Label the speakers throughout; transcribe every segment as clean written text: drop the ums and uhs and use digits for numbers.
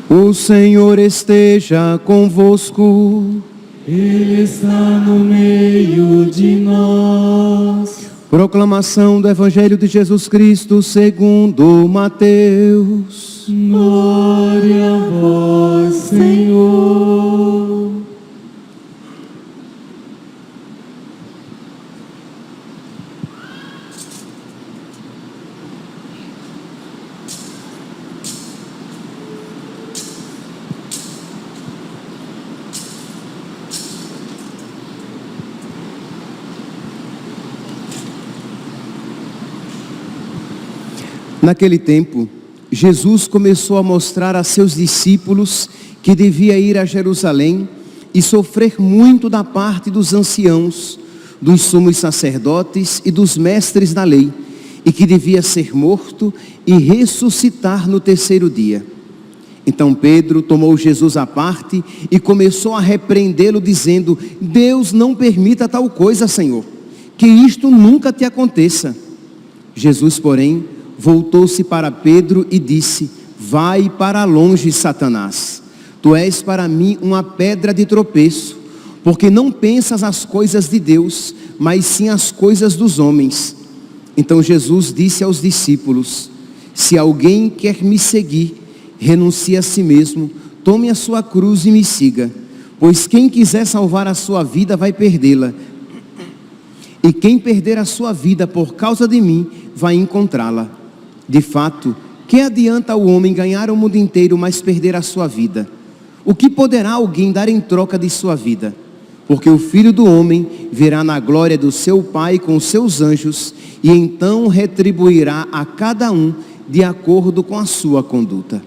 Speaker 1: O Senhor esteja convosco.
Speaker 2: Ele está no meio de nós.
Speaker 1: Proclamação do Evangelho de Jesus Cristo segundo Mateus.
Speaker 2: Glória a vós, Senhor.
Speaker 1: Naquele tempo, Jesus começou a mostrar a seus discípulos que devia ir a Jerusalém e sofrer muito da parte dos anciãos, dos sumos sacerdotes e dos mestres da lei, e que devia ser morto e ressuscitar no terceiro dia. Então Pedro tomou Jesus à parte e começou a repreendê-lo, dizendo: Deus não permita tal coisa, Senhor, que isto nunca te aconteça. Jesus, porém, voltou-se para Pedro e disse: vai para longe, Satanás. Tu és para mim uma pedra de tropeço, porque não pensas as coisas de Deus, mas sim as coisas dos homens. Então Jesus disse aos discípulos: se alguém quer me seguir, renuncie a si mesmo, tome a sua cruz e me siga. Pois quem quiser salvar a sua vida vai perdê-la, e quem perder a sua vida por causa de mim vai encontrá-la. De fato, que adianta o homem ganhar o mundo inteiro, mas perder a sua vida? O que poderá alguém dar em troca de sua vida? Porque o Filho do Homem virá na glória do seu Pai com os seus anjos, e então retribuirá a cada um de acordo com a sua conduta.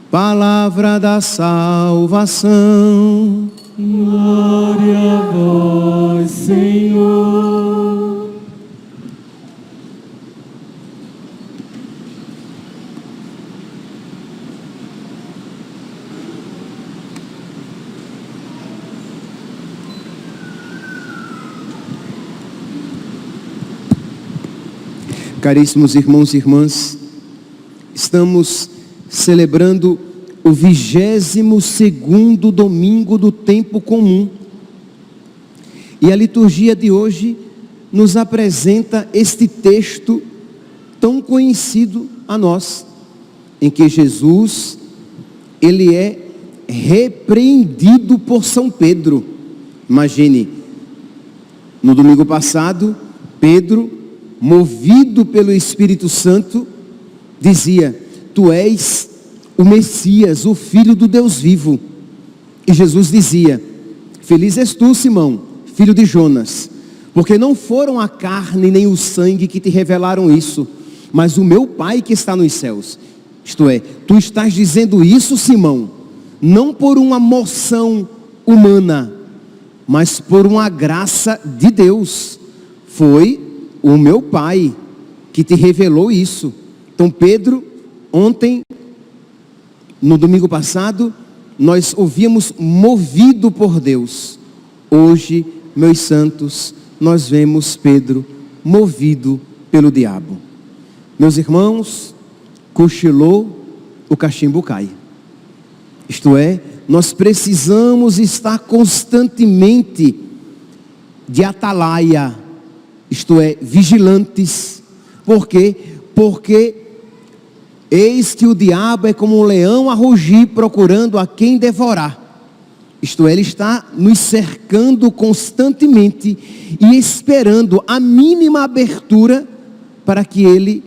Speaker 1: Palavra da salvação.
Speaker 2: Glória a vós, Senhor.
Speaker 1: Caríssimos irmãos e irmãs, estamos celebrando o 22º domingo do tempo comum. E a liturgia de hoje nos apresenta este texto tão conhecido a nós, em que Jesus, ele é repreendido por São Pedro. Imagine, no domingo passado, Pedro, movido pelo Espírito Santo, dizia: tu és o Messias, o Filho do Deus vivo. E Jesus dizia: feliz és tu, Simão, filho de Jonas, porque não foram a carne nem o sangue que te revelaram isso, mas o meu Pai que está nos céus. Isto é, tu estás dizendo isso, Simão, não por uma moção humana, mas por uma graça de Deus. Foi o meu Pai que te revelou isso. Então Pedro, ontem, no domingo passado, nós ouvimos movido por Deus. Hoje, meus santos, nós vemos Pedro movido pelo diabo. Meus irmãos, cochilou, o cachimbo cai. Isto é, nós precisamos estar constantemente de atalaia, isto é, vigilantes. Por quê? Porque eis que o diabo é como um leão a rugir, procurando a quem devorar. Isto é, ele está nos cercando constantemente e esperando a mínima abertura para que ele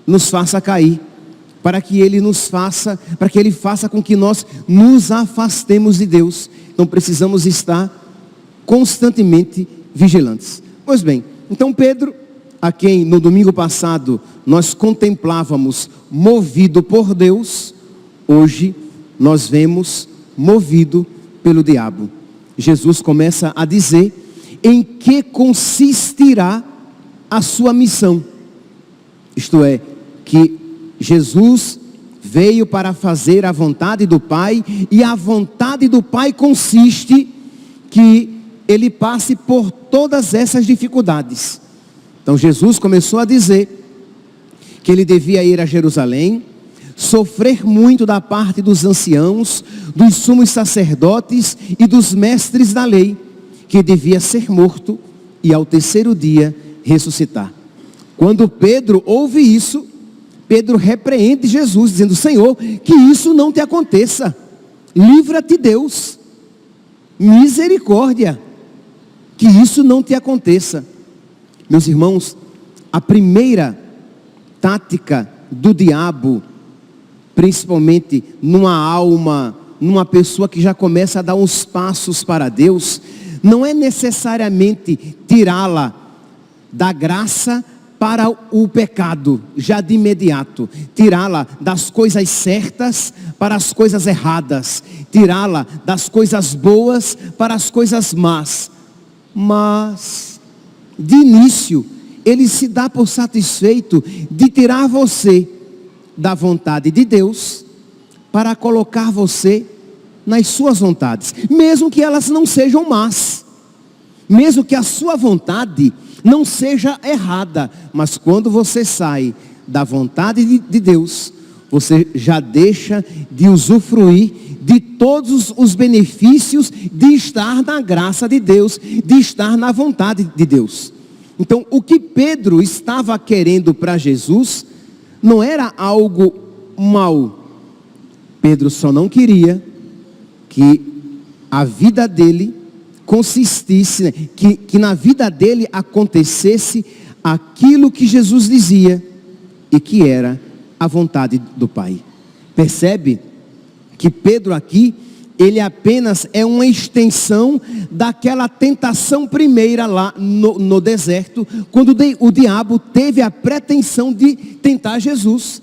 Speaker 1: nos faça cair, para que ele faça com que nós nos afastemos de Deus. Então precisamos estar constantemente vigilantes. Pois bem, então Pedro, a quem no domingo passado nós contemplávamos movido por Deus, hoje nós vemos movido pelo diabo. Jesus começa a dizer em que consistirá a sua missão. Isto é, que Jesus veio para fazer a vontade do Pai, e a vontade do Pai consiste que ele passe por todas essas dificuldades. Então Jesus começou a dizer que ele devia ir a Jerusalém, sofrer muito da parte dos anciãos, dos sumos sacerdotes e dos mestres da lei, que devia ser morto e ao terceiro dia ressuscitar. Quando Pedro ouve isso, Pedro repreende Jesus, dizendo: Senhor, que isso não te aconteça, livra-te Deus, misericórdia, que isso não te aconteça. Meus irmãos, a primeira tática do diabo, principalmente numa alma, numa pessoa que já começa a dar uns passos para Deus, não é necessariamente tirá-la da graça para o pecado, já de imediato, tirá-la das coisas certas para as coisas erradas, tirá-la das coisas boas para as coisas más. Mas, de início, ele se dá por satisfeito de tirar você da vontade de Deus para colocar você nas suas vontades, mesmo que elas não sejam más, mesmo que a sua vontade não seja errada, mas quando você sai da vontade de Deus, você já deixa de usufruir de todos os benefícios de estar na graça de Deus, de estar na vontade de Deus. Então, o que Pedro estava querendo para Jesus não era algo mau. Pedro só não queria que a vida dele consistisse, que na vida dele acontecesse aquilo que Jesus dizia e que era a vontade do Pai. Percebe que Pedro aqui, ele apenas é uma extensão daquela tentação primeira lá no deserto, quando o diabo teve a pretensão de tentar Jesus.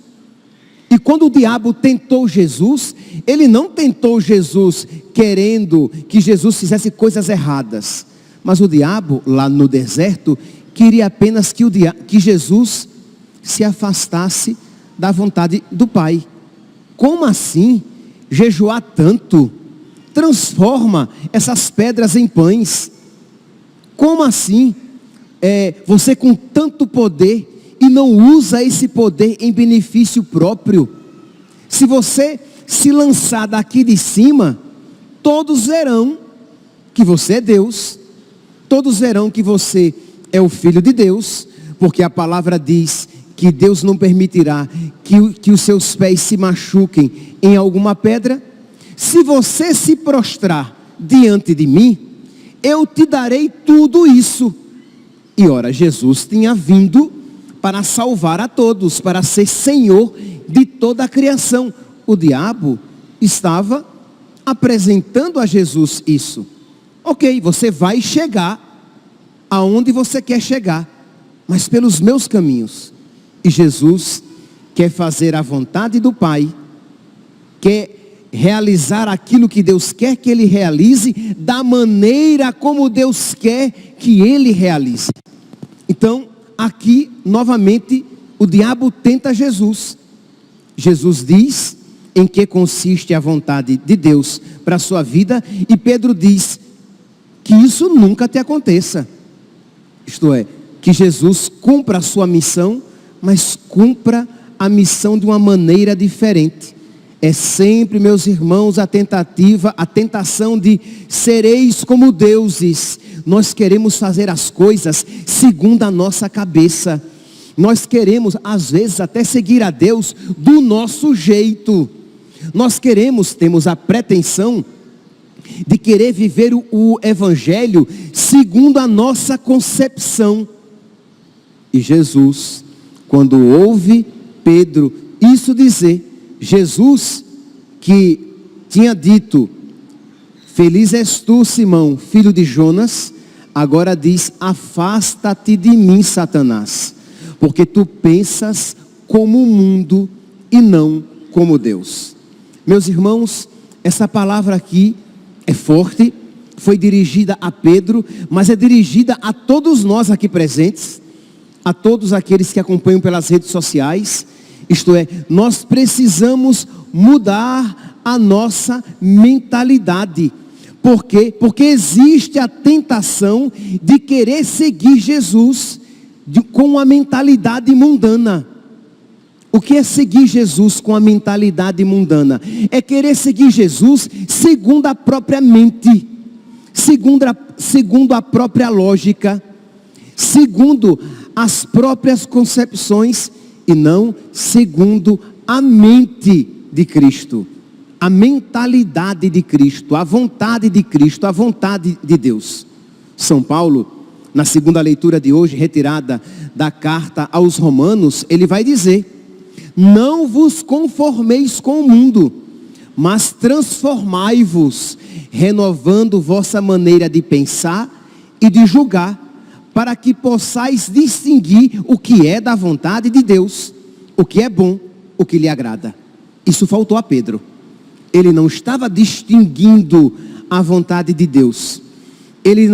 Speaker 1: E quando o diabo tentou Jesus, ele não tentou Jesus querendo que Jesus fizesse coisas erradas, mas o diabo lá no deserto queria apenas que Jesus se afastasse da vontade do Pai. Como assim? Jejuar tanto transforma essas pedras em pães. Como assim? Você com tanto poder e não usa esse poder em benefício próprio. Se você se lançar daqui de cima, todos verão que você é Deus, todos verão que você é o Filho de Deus, porque a palavra diz que Deus não permitirá que os seus pés se machuquem em alguma pedra. Se você se prostrar diante de mim, eu te darei tudo isso. E ora, Jesus tinha vindo para salvar a todos, para ser Senhor de toda a criação. O diabo estava apresentando a Jesus isso. Ok, você vai chegar aonde você quer chegar, mas pelos meus caminhos. E Jesus quer fazer a vontade do Pai, quer realizar aquilo que Deus quer que Ele realize, da maneira como Deus quer que Ele realize. Então, aqui, novamente, o diabo tenta Jesus. Jesus diz em que consiste a vontade de Deus para a sua vida, e Pedro diz que isso nunca te aconteça. Isto é, que Jesus cumpra a sua missão, mas cumpra a missão de uma maneira diferente. É sempre, meus irmãos, a tentação de sereis como deuses. Nós queremos fazer as coisas segundo a nossa cabeça. Nós queremos, às vezes, até seguir a Deus do nosso jeito. Nós temos a pretensão de querer viver o Evangelho segundo a nossa concepção. E Jesus, quando ouve Pedro isso dizer, Jesus que tinha dito: feliz és tu, Simão, filho de Jonas, agora diz: afasta-te de mim, Satanás, porque tu pensas como o mundo e não como Deus. Meus irmãos, essa palavra aqui é forte, foi dirigida a Pedro, mas é dirigida a todos nós aqui presentes. a todos aqueles que acompanham pelas redes sociais, isto é, nós precisamos mudar a nossa mentalidade. Por quê? Porque existe a tentação de querer seguir Jesus com uma mentalidade mundana. O que é seguir Jesus com a mentalidade mundana? É querer seguir Jesus segundo a própria mente, segundo a própria lógica, segundo as próprias concepções, e não segundo a mente de Cristo, a mentalidade de Cristo, a vontade de Cristo, a vontade de Deus. São Paulo, na segunda leitura de hoje, retirada da carta aos Romanos, ele vai dizer: não vos conformeis com o mundo, mas transformai-vos, renovando vossa maneira de pensar e de julgar, para que possais distinguir o que é da vontade de Deus, o que é bom, o que lhe agrada. Isso faltou a Pedro. Ele não estava distinguindo a vontade de Deus. Ele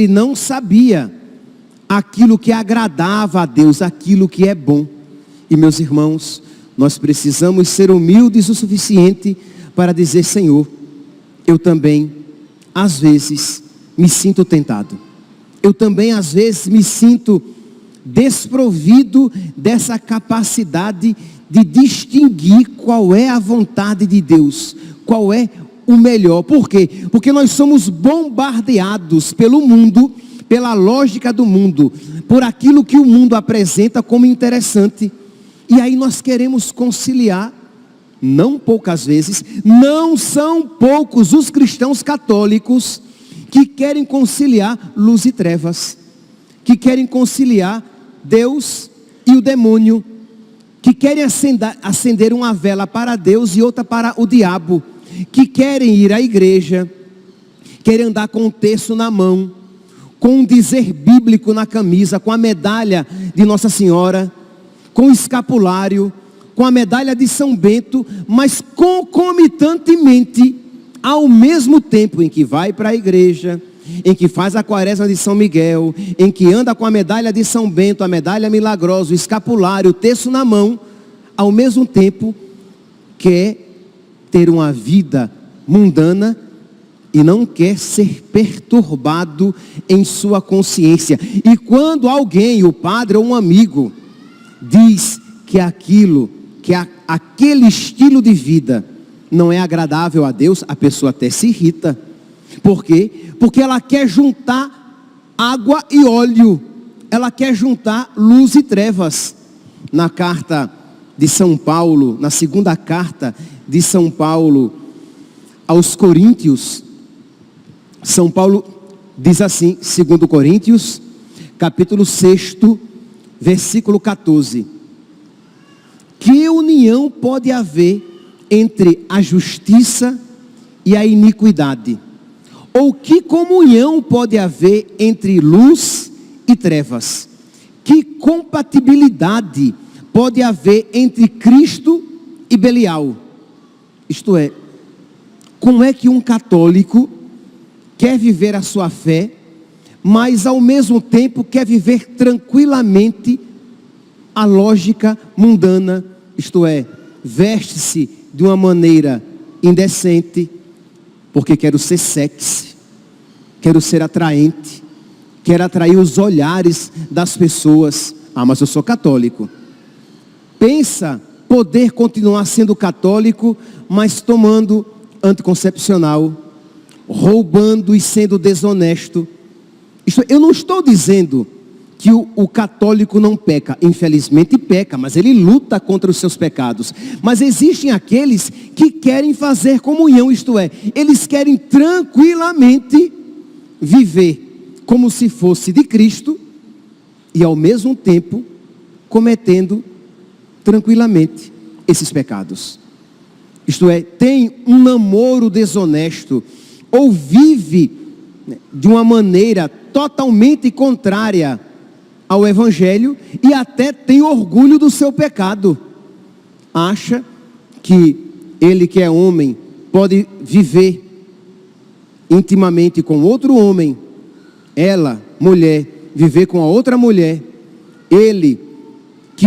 Speaker 1: não sabia aquilo que agradava a Deus, aquilo que é bom. E meus irmãos, nós precisamos ser humildes o suficiente para dizer: Senhor, eu também, às vezes, me sinto tentado. Eu também, às vezes, me sinto desprovido dessa capacidade de distinguir qual é a vontade de Deus, qual é o melhor. Por quê? Porque nós somos bombardeados pelo mundo, pela lógica do mundo, por aquilo que o mundo apresenta como interessante. E aí nós queremos conciliar, não poucas vezes, não são poucos os cristãos católicos que querem conciliar luz e trevas, que querem conciliar Deus e o demônio, que querem acender uma vela para Deus e outra para o diabo, que querem ir à igreja, querem andar com um terço na mão, com um dizer bíblico na camisa, com a medalha de Nossa Senhora, com o escapulário, com a medalha de São Bento, mas concomitantemente, ao mesmo tempo em que vai para a igreja, em que faz a quaresma de São Miguel, em que anda com a medalha de São Bento, a medalha milagrosa, o escapulário, o terço na mão, ao mesmo tempo quer ter uma vida mundana e não quer ser perturbado em sua consciência. E quando alguém, o padre ou um amigo, diz que aquele estilo de vida não é agradável a Deus, a pessoa até se irrita. Por quê? Porque ela quer juntar água e óleo, ela quer juntar luz e trevas. Na carta de São Paulo, na segunda carta de São Paulo aos Coríntios, São Paulo diz assim, 2 Coríntios, capítulo 6, versículo 14: que união pode haver entre a justiça e a iniquidade? Ou que comunhão pode haver entre luz e trevas? Que compatibilidade pode haver entre Cristo e Belial? Isto é, como é que um católico quer viver a sua fé, mas ao mesmo tempo quer viver tranquilamente a lógica mundana? Isto é, veste-se de uma maneira indecente, porque quero ser sexy, quero ser atraente, quero atrair os olhares das pessoas. Ah, mas eu sou católico. Pensa poder continuar sendo católico, mas tomando anticoncepcional, roubando e sendo desonesto. Eu não estou dizendo que o católico não peca, infelizmente peca, mas ele luta contra os seus pecados. Mas existem aqueles que querem fazer comunhão, isto é, eles querem tranquilamente viver como se fosse de Cristo e ao mesmo tempo cometendo tranquilamente esses pecados. Isto é, tem um namoro desonesto, ou vive de uma maneira totalmente contrária ao Evangelho e até tem orgulho do seu pecado. Acha que ele, que é homem, pode viver intimamente com outro homem, ela, mulher, viver com a outra mulher, ele que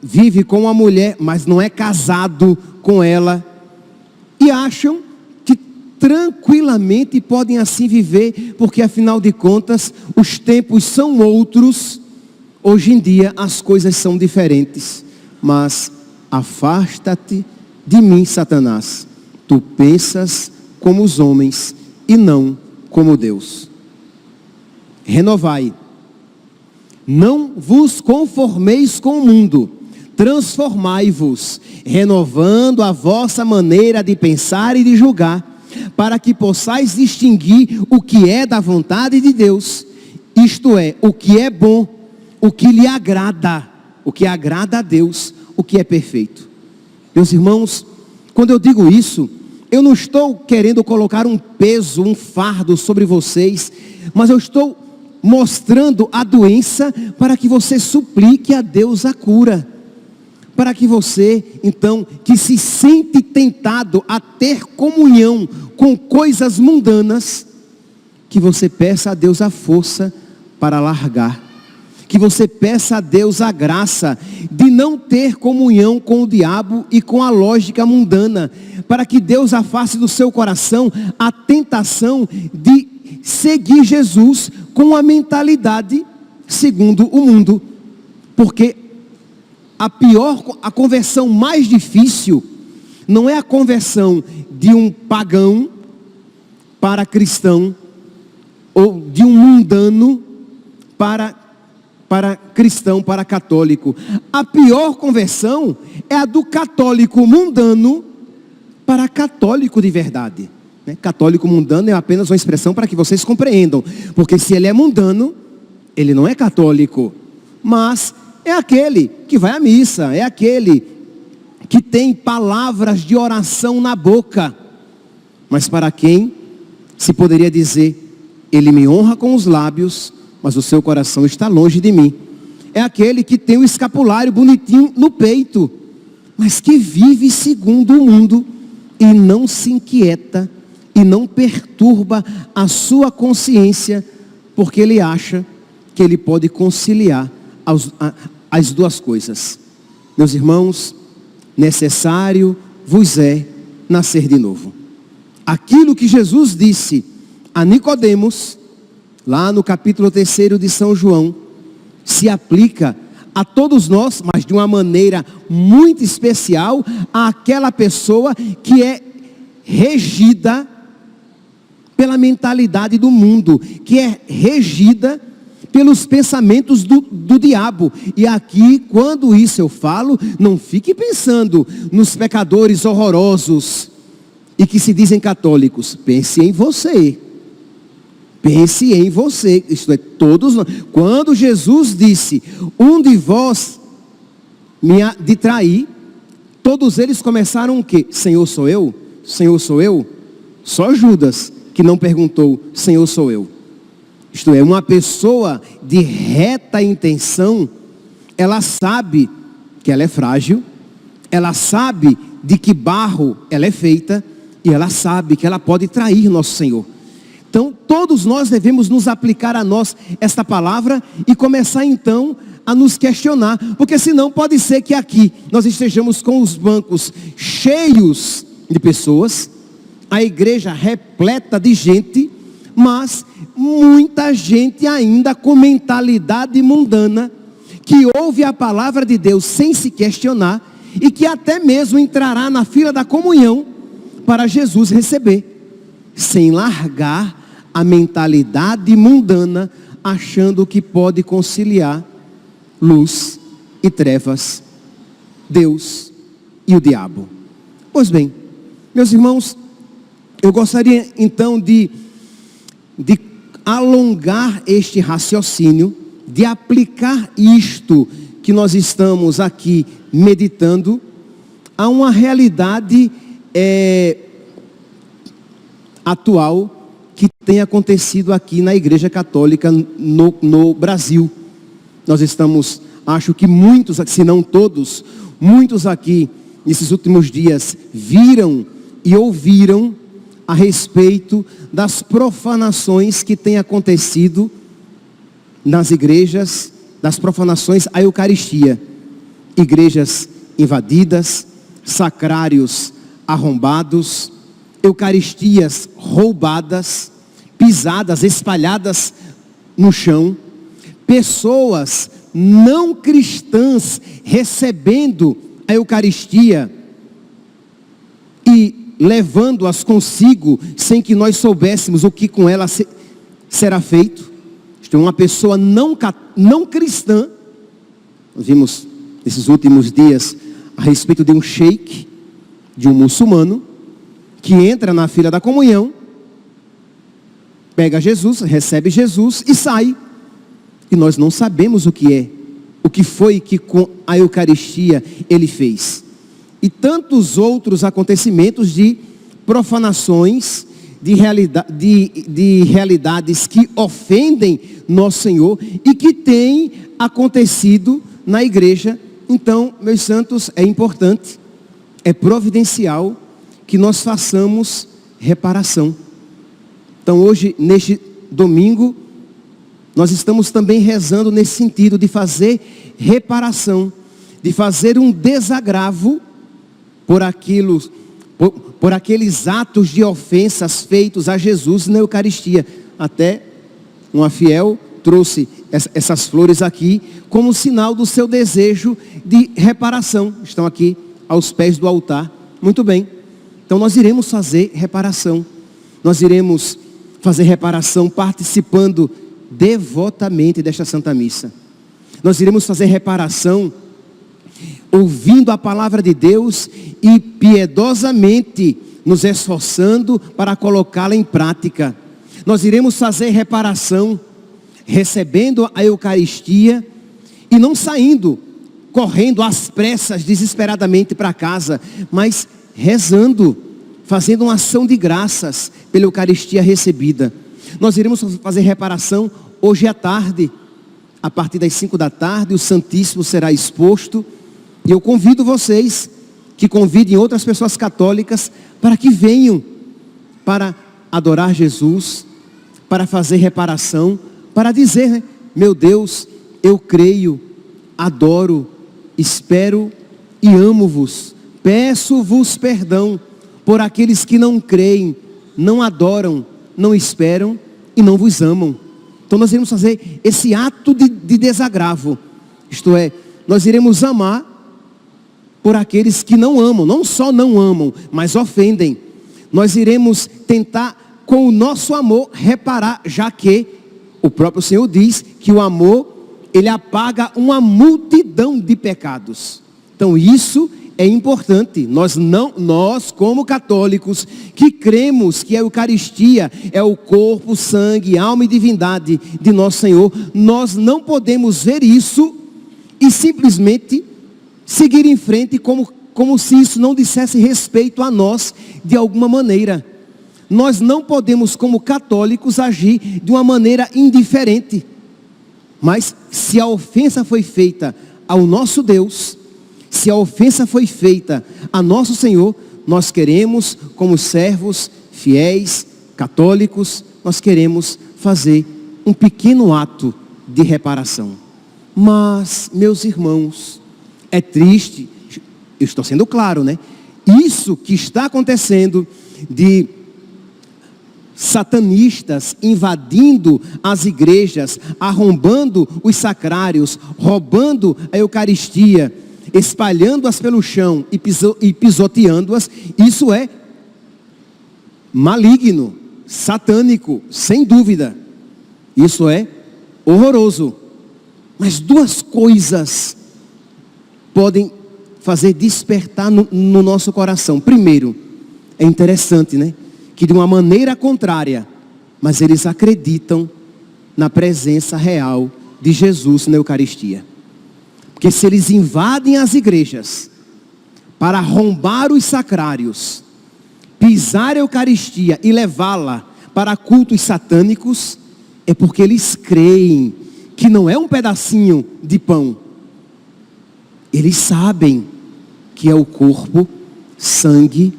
Speaker 1: vive com uma mulher, mas não é casado com ela, e acham que tranquilamente podem assim viver, porque afinal de contas, os tempos são outros. Hoje em dia as coisas são diferentes. Mas afasta-te de mim, Satanás. Tu pensas como os homens e não como Deus. Renovai. Não vos conformeis com o mundo, transformai-vos, renovando a vossa maneira de pensar e de julgar, para que possais distinguir o que é da vontade de Deus, isto é, o que é bom, o que lhe agrada, o que agrada a Deus, o que é perfeito. Meus irmãos, quando eu digo isso, eu não estou querendo colocar um peso, um fardo sobre vocês, mas eu estou mostrando a doença para que você suplique a Deus a cura. Para que você, então, que se sente tentado a ter comunhão com coisas mundanas, que você peça a Deus a força para largar. Que você peça a Deus a graça de não ter comunhão com o diabo e com a lógica mundana, para que Deus afaste do seu coração a tentação de seguir Jesus com a mentalidade segundo o mundo. Porque a conversão mais difícil não é a conversão de um pagão para cristão, ou de um mundano para cristão, para católico. A pior conversão é a do católico mundano para católico de verdade. Católico mundano é apenas uma expressão para que vocês compreendam, porque se ele é mundano, ele não é católico, mas é aquele que vai à missa, é aquele que tem palavras de oração na boca, mas para quem se poderia dizer, ele me honra com os lábios, mas o seu coração está longe de mim. É aquele que tem o escapulário bonitinho no peito, mas que vive segundo o mundo e não se inquieta e não perturba a sua consciência, porque ele acha que ele pode conciliar as duas coisas. Meus irmãos, necessário vos é nascer de novo. Aquilo que Jesus disse a Nicodemos, lá no capítulo 3 de São João, se aplica a todos nós, mas de uma maneira muito especial, àquela pessoa que é regida pela mentalidade do mundo, que é regida pelos pensamentos do diabo. E aqui, quando isso eu falo, não fique pensando nos pecadores horrorosos e que se dizem católicos. Pense em você. Pense em você. Isto é, todos nós. Quando Jesus disse, um de vós de trair, todos eles começaram o quê? Senhor, sou eu? Senhor, sou eu? Só Judas que não perguntou, Senhor, sou eu. Isto é, uma pessoa de reta intenção, ela sabe que ela é frágil, ela sabe de que barro ela é feita, e ela sabe que ela pode trair nosso Senhor. Então, todos nós devemos nos aplicar a nós esta palavra e começar então a nos questionar, porque senão pode ser que aqui nós estejamos com os bancos cheios de pessoas, a igreja repleta de gente, mas muita gente ainda com mentalidade mundana, que ouve a palavra de Deus sem se questionar, e que até mesmo entrará na fila da comunhão para Jesus receber, sem largar a mentalidade mundana, achando que pode conciliar luz e trevas, Deus e o diabo. Pois bem, meus irmãos, eu gostaria então de alongar este raciocínio, de aplicar isto que nós estamos aqui meditando a uma realidade atual que tem acontecido aqui na Igreja Católica no Brasil. Nós estamos, acho que muitos, se não todos, muitos aqui nesses últimos dias viram e ouviram a respeito das profanações que têm acontecido nas igrejas das profanações à Eucaristia. Igrejas invadidas, sacrários arrombados, Eucaristias roubadas, pisadas, espalhadas no chão, pessoas não cristãs recebendo a Eucaristia e levando-as consigo sem que nós soubéssemos o que com ela será feito. Isto é, uma pessoa não cristã. Nós vimos nesses últimos dias a respeito de um sheik, de um muçulmano, que entra na fila da comunhão, pega Jesus, recebe Jesus e sai. E nós não sabemos o que foi que com a Eucaristia ele fez. E tantos outros acontecimentos de profanações, de realidades que ofendem nosso Senhor e que têm acontecido na igreja. Então, meus santos, é importante, é providencial que nós façamos reparação. Então hoje, neste domingo, nós estamos também rezando nesse sentido de fazer reparação, de fazer um desagravo por aqueles atos de ofensas feitos a Jesus na Eucaristia. Até uma fiel trouxe essas flores aqui como sinal do seu desejo de reparação. Estão aqui aos pés do altar. Muito bem. Então nós iremos fazer reparação. Nós iremos fazer reparação participando devotamente desta Santa Missa. Nós iremos fazer reparação ouvindo a palavra de Deus e piedosamente nos esforçando para colocá-la em prática. Nós iremos fazer reparação recebendo a Eucaristia e não saindo correndo às pressas desesperadamente para casa, mas rezando, fazendo uma ação de graças pela Eucaristia recebida. Nós iremos fazer reparação hoje à tarde, a partir das 5 da tarde, o Santíssimo será exposto. E eu convido vocês, que convidem outras pessoas católicas, para que venham para adorar Jesus, para fazer reparação, para dizer, né? Meu Deus, eu creio, adoro, espero e amo-vos. Peço-vos perdão por aqueles que não creem, não adoram, não esperam e não vos amam. Então nós iremos fazer esse ato de desagravo. Isto é, nós iremos amar por aqueles que não amam, não só não amam, mas ofendem. Nós iremos tentar com o nosso amor reparar, já que o próprio Senhor diz que o amor, ele apaga uma multidão de pecados. Então isso é importante. Nós como católicos que cremos que a Eucaristia é o corpo, sangue, alma e divindade de nosso Senhor, nós não podemos ver isso e simplesmente seguir em frente como se isso não dissesse respeito a nós de alguma maneira. Nós não podemos, como católicos, agir de uma maneira indiferente. Mas se a ofensa foi feita ao nosso Deus, se a ofensa foi feita a nosso Senhor, nós queremos, como servos fiéis, católicos, nós queremos fazer um pequeno ato de reparação. Mas, meus irmãos, é triste, eu estou sendo claro, né? Isso que está acontecendo de satanistas invadindo as igrejas, arrombando os sacrários, roubando a Eucaristia, espalhando-as pelo chão e pisoteando-as, isso é maligno, satânico, sem dúvida. Isso é horroroso. Mas duas coisas podem fazer despertar no nosso coração. Primeiro, é interessante, né? Que de uma maneira contrária, mas eles acreditam na presença real de Jesus na Eucaristia. Porque se eles invadem as igrejas para arrombar os sacrários, pisar a Eucaristia e levá-la para cultos satânicos, é porque eles creem que não é um pedacinho de pão. Eles sabem que é o corpo, sangue,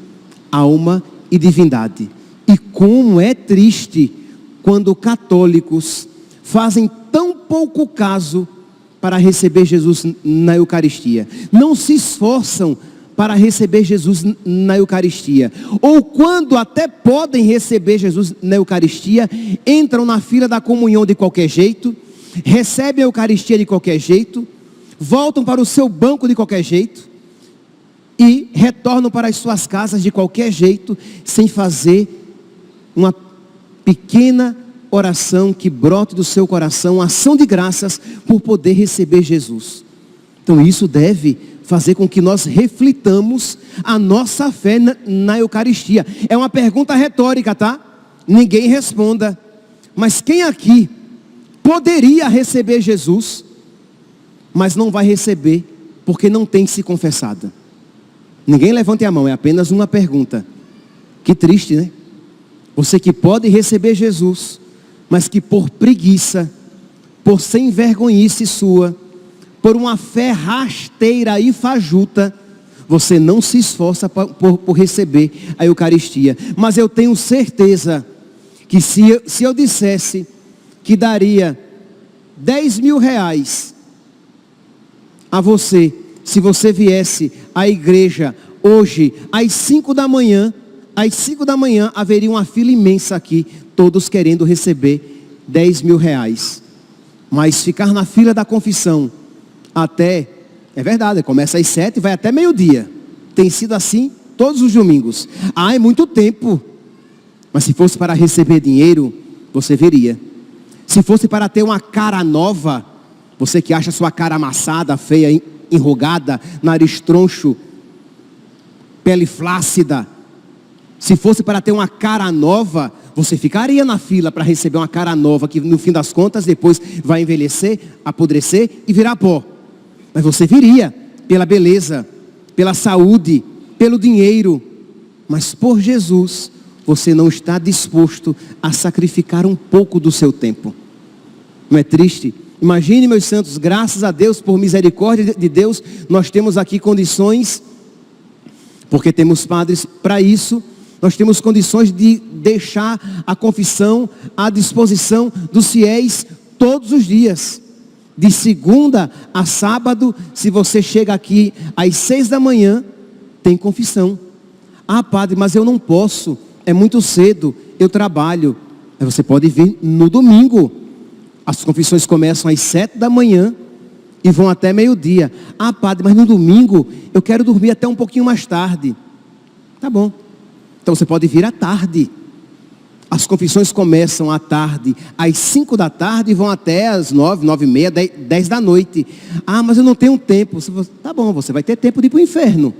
Speaker 1: alma e divindade. E como é triste quando católicos fazem tão pouco caso para receber Jesus na Eucaristia. Não se esforçam para receber Jesus na Eucaristia. Ou quando até podem receber Jesus na Eucaristia, entram na fila da comunhão de qualquer jeito, recebem a Eucaristia de qualquer jeito, voltam para o seu banco de qualquer jeito e retornam para as suas casas de qualquer jeito, sem fazer uma pequena oração que brote do seu coração, uma ação de graças por poder receber Jesus. Então isso deve fazer com que nós reflitamos a nossa fé na Eucaristia. É uma pergunta retórica, tá? Ninguém responda. Mas quem aqui poderia receber Jesus, mas não vai receber porque não tem se confessado? Ninguém levante a mão, é apenas uma pergunta. Que triste, né? Você que pode receber Jesus, mas que por preguiça, por sem vergonhice sua, por uma fé rasteira e fajuta, você não se esforça por receber a Eucaristia. Mas eu tenho certeza que se eu dissesse que daria 10 mil reais a você, se você viesse à igreja hoje às 5 da manhã, haveria uma fila imensa aqui, todos querendo receber 10 mil reais. Mas ficar na fila da confissão até, é verdade, começa às 7 e vai até meio-dia. Tem sido assim todos os domingos. É muito tempo. Mas se fosse para receber dinheiro, você viria. Se fosse para ter uma cara nova, você que acha sua cara amassada, feia, enrugada, nariz troncho, pele flácida, se fosse para ter uma cara nova, você ficaria na fila para receber uma cara nova, que no fim das contas depois vai envelhecer, apodrecer e virar pó. Mas você viria pela beleza, pela saúde, pelo dinheiro. Mas por Jesus, você não está disposto a sacrificar um pouco do seu tempo. Não é triste? Imagine, meus santos, graças a Deus, por misericórdia de Deus, nós temos aqui condições, porque temos padres para isso, nós temos condições de deixar a confissão à disposição dos fiéis todos os dias. De segunda a sábado, se você chega aqui às 6 da manhã, tem confissão. Padre, mas eu não posso, é muito cedo, eu trabalho. Mas você pode vir no domingo. As confissões começam às 7 da manhã e vão até meio-dia. Padre, mas no domingo eu quero dormir até um pouquinho mais tarde. Tá bom. Então você pode vir à tarde. As confissões começam à tarde, às 5 da tarde e vão até às 9, 9 e meia, 10 da noite. Mas eu não tenho tempo. Tá bom, você vai ter tempo de ir para o inferno,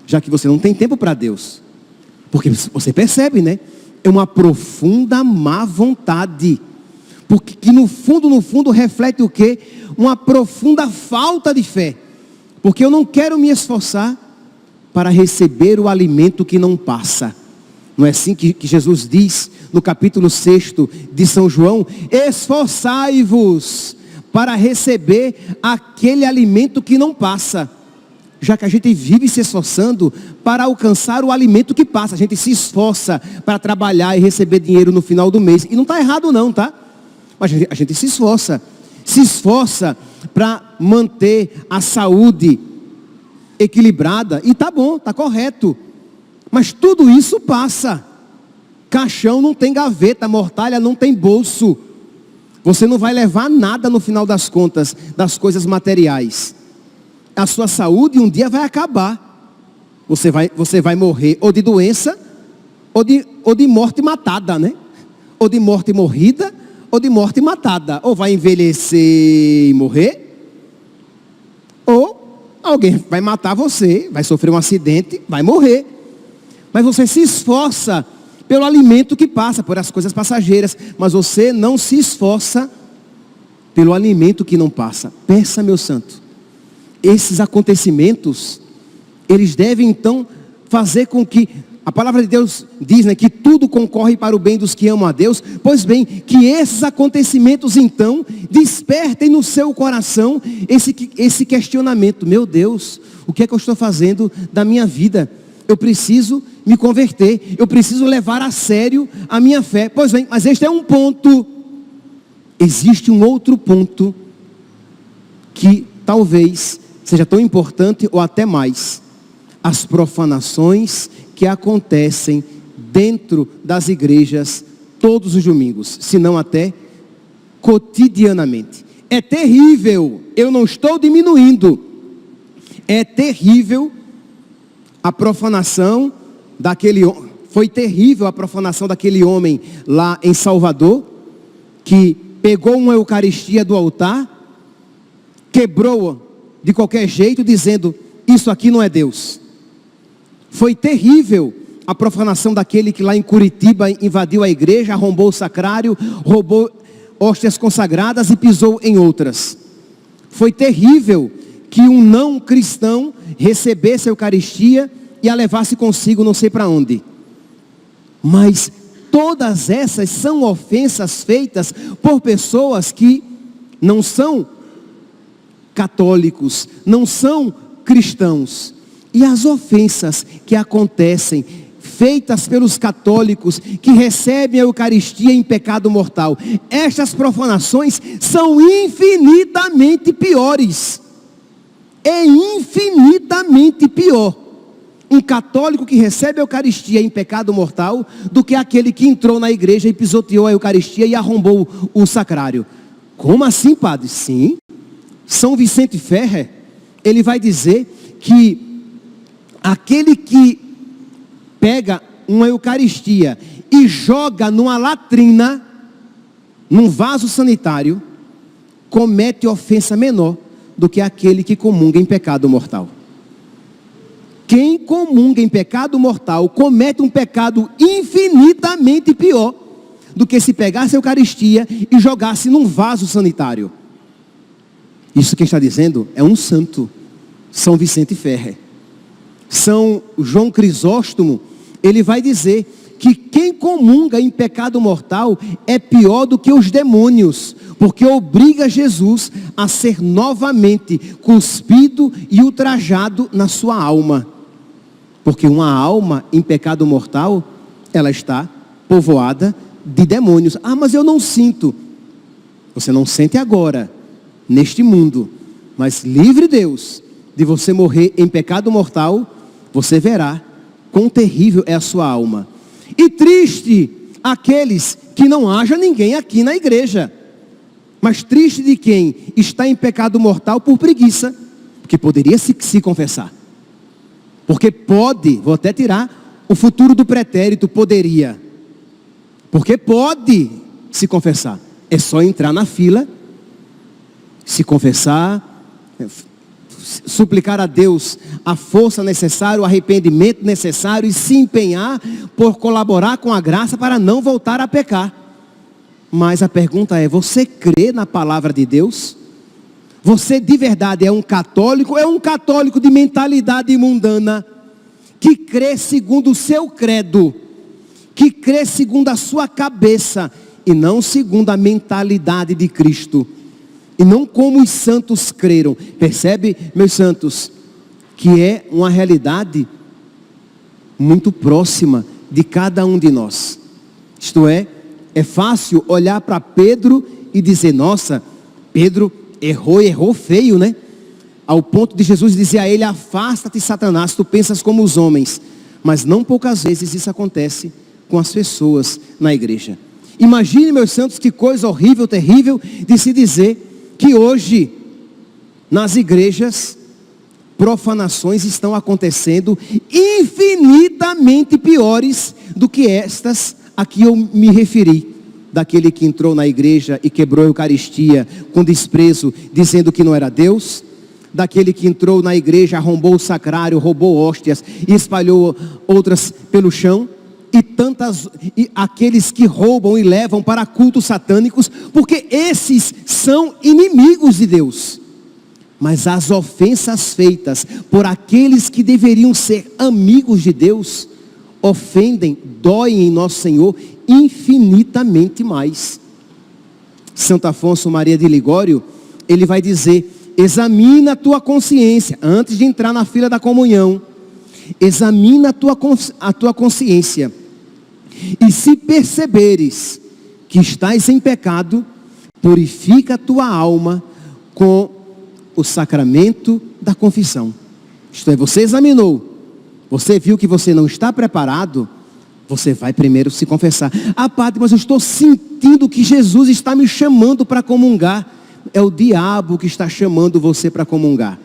Speaker 1: já que você não tem tempo para Deus. Porque você percebe, né? É uma profunda má vontade. Porque que no fundo reflete o quê? Uma profunda falta de fé. Porque eu não quero me esforçar para receber o alimento que não passa. Não é assim que Jesus diz no capítulo 6 de São João? Esforçai-vos para receber aquele alimento que não passa. Já que a gente vive se esforçando para alcançar o alimento que passa. A gente se esforça para trabalhar e receber dinheiro no final do mês. E não está errado não, tá? Mas a gente se esforça. Se esforça para manter a saúde equilibrada. E tá bom, tá correto. Mas tudo isso passa. Caixão não tem gaveta, mortalha não tem bolso. Você não vai levar nada no final das contas, das coisas materiais. A sua saúde um dia vai acabar. Você vai morrer ou de doença, ou de morte matada, né? Ou de morte morrida, ou de morte matada. Ou vai envelhecer e morrer, ou alguém vai matar você, vai sofrer um acidente, vai morrer. Mas você se esforça pelo alimento que passa, por as coisas passageiras. Mas você não se esforça pelo alimento que não passa. Peça, meu santo. Esses acontecimentos, eles devem então fazer com que, a palavra de Deus diz, né, que tudo concorre para o bem dos que amam a Deus. Pois bem, que esses acontecimentos então despertem no seu coração esse questionamento. Meu Deus, o que é que eu estou fazendo da minha vida? Eu preciso me converter, eu preciso levar a sério a minha fé. Pois bem, mas este é um ponto. Existe um outro ponto que talvez seja tão importante ou até mais, as profanações que acontecem dentro das igrejas todos os domingos, se não até cotidianamente. É terrível, eu não estou diminuindo, é terrível a profanação daquele homem. Foi terrível a profanação daquele homem lá em Salvador, que pegou uma Eucaristia do altar, quebrou-a de qualquer jeito, dizendo: isso aqui não é Deus. Foi terrível a profanação daquele que lá em Curitiba invadiu a igreja, arrombou o sacrário, roubou hóstias consagradas e pisou em outras. Foi terrível que um não cristão recebesse a Eucaristia e a levasse consigo não sei para onde. Mas todas essas são ofensas feitas por pessoas que não são católicos, não são cristãos. E as ofensas que acontecem, feitas pelos católicos que recebem a Eucaristia em pecado mortal, estas profanações são infinitamente piores. É infinitamente pior um católico que recebe a Eucaristia em pecado mortal do que aquele que entrou na igreja e pisoteou a Eucaristia e arrombou o sacrário. Como assim, padre? Sim, São Vicente Ferrer, ele vai dizer que aquele que pega uma Eucaristia e joga numa latrina, num vaso sanitário, comete ofensa menor do que aquele que comunga em pecado mortal. Quem comunga em pecado mortal comete um pecado infinitamente pior do que se pegasse a Eucaristia e jogasse num vaso sanitário. Isso que está dizendo é um santo, São Vicente Ferrer. São João Crisóstomo, ele vai dizer que quem comunga em pecado mortal é pior do que os demônios, porque obriga Jesus a ser novamente cuspido e ultrajado na sua alma. Porque uma alma em pecado mortal, ela está povoada de demônios. Ah, mas eu não sinto. Você não sente agora, neste mundo, mas livre Deus de você morrer em pecado mortal, você verá quão terrível é a sua alma. E triste aqueles que não haja ninguém aqui na igreja, mas triste de quem está em pecado mortal por preguiça, porque poderia se confessar. Porque pode, vou até tirar o futuro do pretérito, poderia. Porque pode se confessar. É só entrar na fila, se confessar, suplicar a Deus a força necessária, o arrependimento necessário e se empenhar por colaborar com a graça para não voltar a pecar. Mas a pergunta é: você crê na palavra de Deus? Você de verdade é um católico ou é um católico de mentalidade mundana, que crê segundo o seu credo, que crê segundo a sua cabeça e não segundo a mentalidade de Cristo? E não como os santos creram. Percebe, meus santos, que é uma realidade muito próxima de cada um de nós. Isto é fácil olhar para Pedro e dizer: nossa, Pedro errou feio, né? Ao ponto de Jesus dizer a ele: afasta-te, Satanás, tu pensas como os homens. Mas não poucas vezes isso acontece com as pessoas na igreja. Imagine, meus santos, que coisa horrível, terrível de se dizer que hoje, nas igrejas, profanações estão acontecendo infinitamente piores do que estas a que eu me referi. Daquele que entrou na igreja e quebrou a Eucaristia com desprezo, dizendo que não era Deus. Daquele que entrou na igreja, arrombou o sacrário, roubou hóstias e espalhou outras pelo chão. E aqueles que roubam e levam para cultos satânicos, porque esses são inimigos de Deus. Mas as ofensas feitas por aqueles que deveriam ser amigos de Deus, ofendem, doem em nosso Senhor infinitamente mais. Santo Afonso Maria de Ligório, ele vai dizer: examina a tua consciência, antes de entrar na fila da comunhão, examina a tua consciência, e se perceberes que estás em pecado, purifica a tua alma com o sacramento da confissão. Isto é, você examinou, você viu que você não está preparado, você vai primeiro se confessar. Ah, padre, mas eu estou sentindo que Jesus está me chamando para comungar. É o diabo que está chamando você para comungar.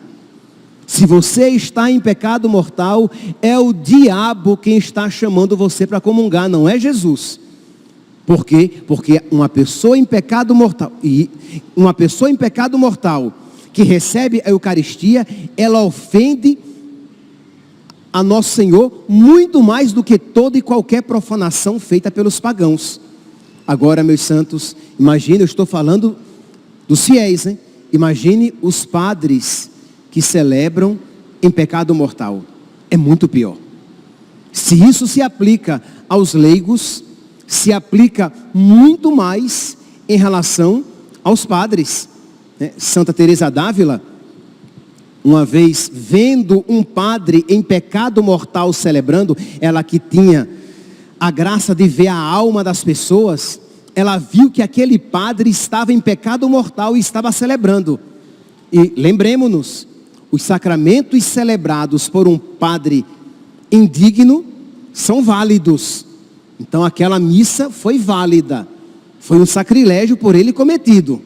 Speaker 1: Se você está em pecado mortal, é o diabo quem está chamando você para comungar, não é Jesus. Por quê? Porque uma pessoa em pecado mortal, que recebe a Eucaristia, ela ofende a Nosso Senhor muito mais do que toda e qualquer profanação feita pelos pagãos. Agora, meus santos, imagine, eu estou falando dos fiéis, hein? Imagine os padres que celebram em pecado mortal. É muito pior. Se isso se aplica aos leigos, se aplica muito mais em relação aos padres. Santa Teresa d'Ávila, uma vez vendo um padre em pecado mortal celebrando, ela que tinha a graça de ver a alma das pessoas, ela viu que aquele padre estava em pecado mortal e estava celebrando. E lembremos-nos, os sacramentos celebrados por um padre indigno são válidos. Então aquela missa foi válida. Foi um sacrilégio por ele cometido.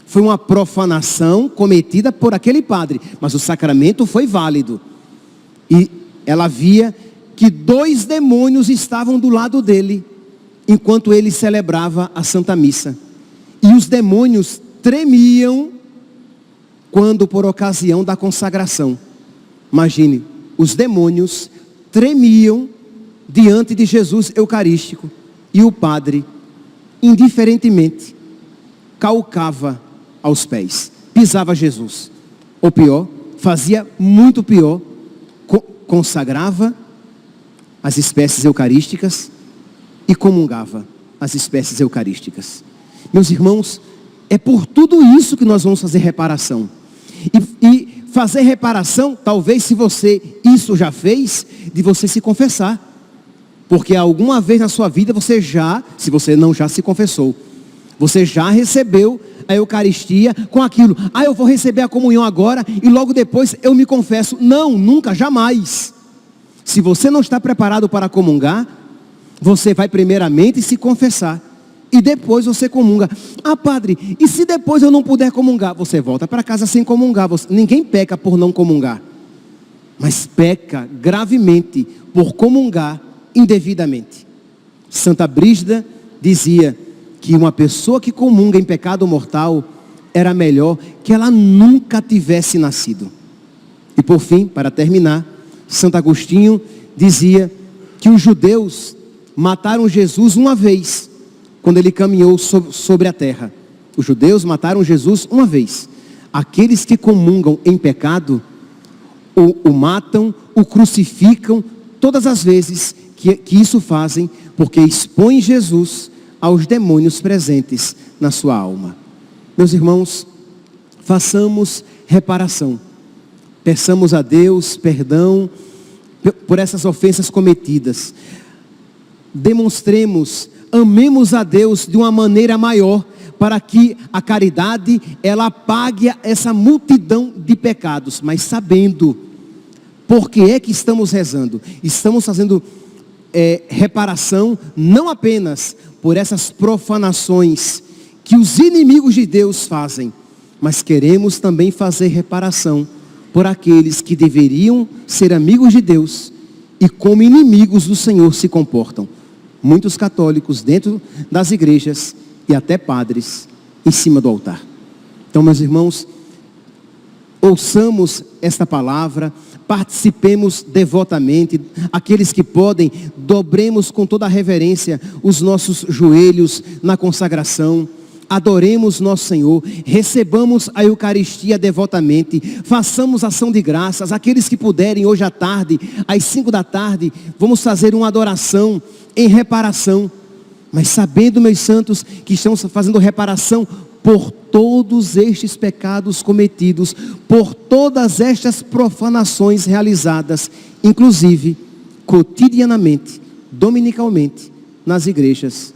Speaker 1: Foi uma profanação cometida por aquele padre. Mas o sacramento foi válido. E ela via que 2 demônios estavam do lado dele, enquanto ele celebrava a Santa Missa. E os demônios tremiam quando por ocasião da consagração. Imagine, os demônios tremiam diante de Jesus Eucarístico. E o padre, indiferentemente, calcava aos pés, pisava Jesus. Ou pior, fazia muito pior, consagrava as espécies eucarísticas e comungava as espécies eucarísticas. Meus irmãos, é por tudo isso que nós vamos fazer reparação. E fazer reparação, talvez se você isso já fez, de você se confessar. Porque alguma vez na sua vida você já, se você não já se confessou, você já recebeu a Eucaristia com aquilo. Ah, eu vou receber a comunhão agora e logo depois eu me confesso. Não, nunca, jamais. Se você não está preparado para comungar, você vai primeiramente se confessar. E depois você comunga. Ah, padre, e se depois eu não puder comungar? Você volta para casa sem comungar. Ninguém peca por não comungar. Mas peca gravemente por comungar indevidamente. Santa Brígida dizia que uma pessoa que comunga em pecado mortal era melhor que ela nunca tivesse nascido. E por fim, para terminar, Santo Agostinho dizia que os judeus mataram Jesus uma vez, quando ele caminhou sobre a terra. Os judeus mataram Jesus uma vez. Aqueles que comungam em pecado, o matam, o crucificam, todas as vezes que isso fazem, porque expõem Jesus aos demônios presentes na sua alma. Meus irmãos, façamos reparação. Peçamos a Deus perdão por essas ofensas cometidas. Demonstremos, amemos a Deus de uma maneira maior, para que a caridade, ela apague essa multidão de pecados, mas sabendo por que é que estamos rezando. Estamos fazendo reparação, não apenas por essas profanações que os inimigos de Deus fazem, mas queremos também fazer reparação por aqueles que deveriam ser amigos de Deus e como inimigos do Senhor se comportam. Muitos católicos dentro das igrejas e até padres em cima do altar. Então, meus irmãos, ouçamos esta palavra, participemos devotamente. Aqueles que podem, dobremos com toda a reverência os nossos joelhos na consagração. Adoremos nosso Senhor, recebamos a Eucaristia devotamente, façamos ação de graças. Aqueles que puderem, hoje à tarde, às 5 da tarde, vamos fazer uma adoração em reparação. Mas sabendo, meus santos, que estamos fazendo reparação por todos estes pecados cometidos, por todas estas profanações realizadas, inclusive cotidianamente, dominicalmente, nas igrejas,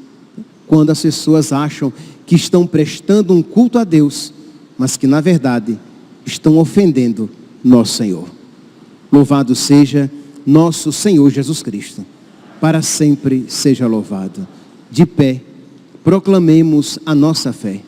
Speaker 1: quando as pessoas acham que estão prestando um culto a Deus, mas que na verdade estão ofendendo nosso Senhor. Louvado seja nosso Senhor Jesus Cristo. Para sempre seja louvado. De pé, proclamemos a nossa fé.